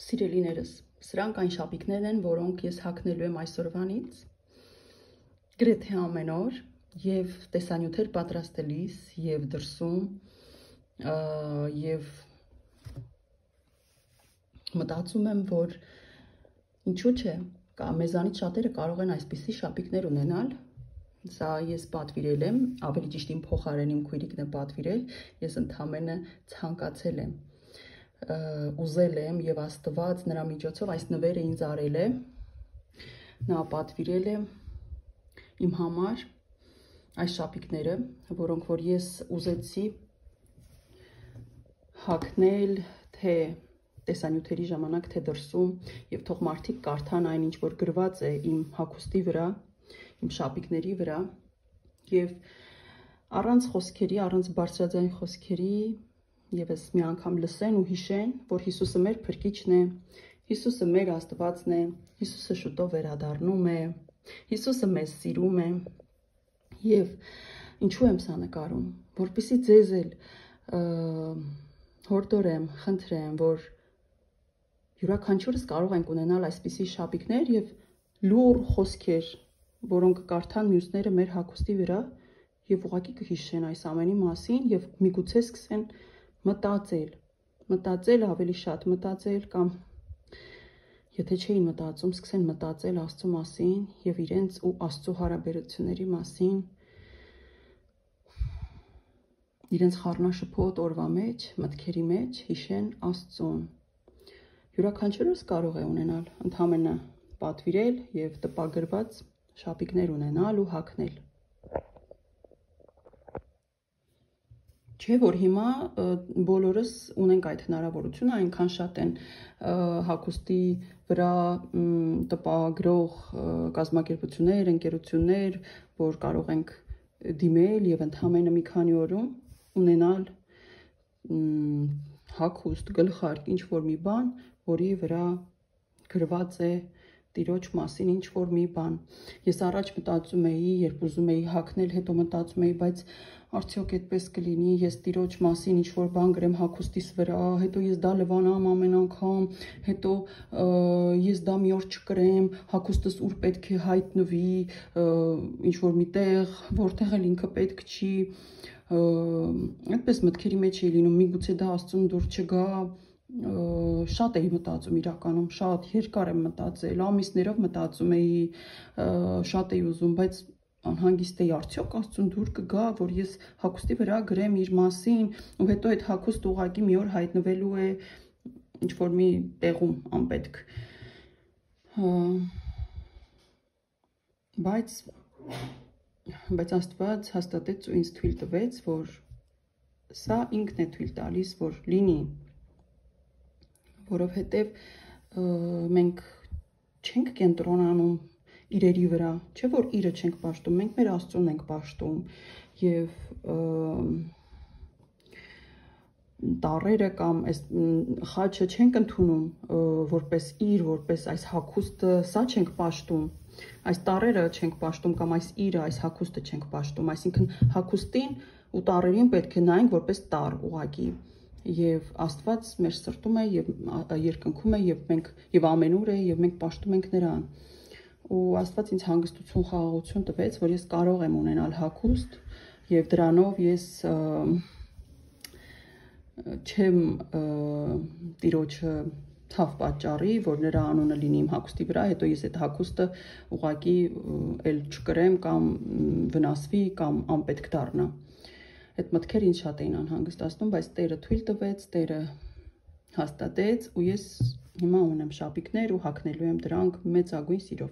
Սիրելիներս, սրանք այն շապիկներն են, որոնք ես հագնելու եմ այսօրվանից, գրեթե ամեն օր, եւ տեսանյութեր պատրաստելիս, եւ դրսում, եւ մտածում եմ, որ ինչու՞ չէ, մեզանից շատերը կարող են այսպիսի շապիկներ ունենալ, սա ես պատվիրել եմ, ավելի ճիշտ իմ փոխարեն իմ քույրիկն է պատվիրել, ես ընդամենը ցանկացել եմ, ուզել եմ եւ Աստված նրա միջոցով այս նվերը ինձ արել է, նա պատվիրել է իմ համար այս շապիկները, որոնք որ ես ուզեցի հագնել թե տեսանյութերի ժամանակ թե դրսում եւ թող մարդիկ կարդան այն ինչ որ գրված է իմ հագուստի վրա, իմ շապիկների վրա եւ առանց խոսքերի, առանց բարձրաձայն խոսքերի Եվս մի անգամ լսեն ու հիշեն, որ Հիսուսը մեր փրկիչն է, Հիսուսը մեր Աստվածն է, Հիսուսը շուտով վերադառնում է, Հիսուսը մեզ սիրում է եւ ինչու եմ սա նկարում, որպեսզի ձեզ էլ հորդորեմ, խնդրեմ, որ յուրաքանչյուրս կարող ենք ունենալ այսպիսի շապիկներ եւ լուր խոսքեր, որոնք կարդան մյուսները մեր հագուստի վրա եւ ուղղակի կհիշեն այս ամենի մասին եւ միգուցե սկսեն մտածել ավելի շատ մտածել կամ եթե չէին մտածում, սկսեն մտածել Աստծո մասին եւ իրենց ու Աստծո հարաբերությունների մասին իրենց խառնաշփոթ օրվա մեջ, մտքերի մեջ հիշեն Աստծուն յուրաքանչյուրս կարող է ունենալ ընդհանրապես պատվիրել եւ տպագրված շապիկներ ունենալ ու հագնել Չէ, որ հիմա բոլորս ունենք այդ հնարավորությունը, այնքան շատ են հագուստի վրա տպագրող կազմակերպություններ, ընկերություններ, որ կարող ենք դիմել եւ ընդհանրապես մի քանի օրում ունենալ հագուստ, գլխարկ, ինչ որ մի բան, որի վրա գրված է Տիրոջ մասին ինչ որ մի բան։ Ես առաջ մտածում էի, երբ ուզում էի հագնել, հետո մտածում էի, բայց արդյոք այդպես կլինի, ես Տիրոջ մասին ինչ որ բան գրեմ հագուստիս վրա, հետո ես դա լվանամ ամեն անգամ, հետո ես դա մի օր չկրեմ, հագուստս ուր պետք է հայտնվի, ինչ որ միտեղ, որտեղ էլ ինքը պետք չի։ Այդպես մտքերի մեջ էի լինում, միգուցե դա Աստծուն դուր չգա Շատ էի մտածում իրականում, շատ երկար եմ մտածել, ամիսներով մտածում էի, շատ էի ուզում, բայց անհանգիստ էի, արդյոք Աստծուն դուր կգա, որ ես հագուստի վրա գրեմ իր մասին, ու հետո այդ հագուստը ուղղակի մի օր հայտնվելու է ինչ որ մի տեղում անպետք։ Բայց Աստված հաստատեց ու ինձ թույլ տվեց, որ սա ինքն է թույլ տալիս, որ լինի որովհետև մենք չենք կենտրոնանում իրերի վրա, չէ որ իրը չենք պաշտում, մենք մեր Աստծուն ենք պաշտում եւ տառերը կամ այս խաչը չենք ընդունում որպես իր, որպես այս հագուստը, սա չենք պաշտում, այս տառերը չենք պաշտում կամ այս իրը, այս հագուստը չենք պաշտում, այսինքն հագուստին ու տառերին պետք է նայենք որպես տառ ուղղակի Եվ Աստված մեր սրտում է եւ երկնքում է եւ մենք եւ ամենուր է եւ մենք պաշտում ենք նրան։ Ու Աստված ինձ հանգստություն, խաղաղություն տվեց, որ ես կարող եմ ունենալ հագուստ եւ դրանով ես չեմ Տիրոջը թավ պատճառի, որ նրա անունը լինի իմ հագուստի վրա, հետո ես այդ հագուստը ուղղակի էլ չկրեմ կամ վնասվի կամ անպետք դառնա։ Այդ մտքերը ինձ շատ էին անհանգստացնում, բայց Տերը թույլ տվեց, Տերը հաստատեց ու ես հիմա ունեմ շապիկներ ու հագնելու եմ դրանք մեծագույն սիրով։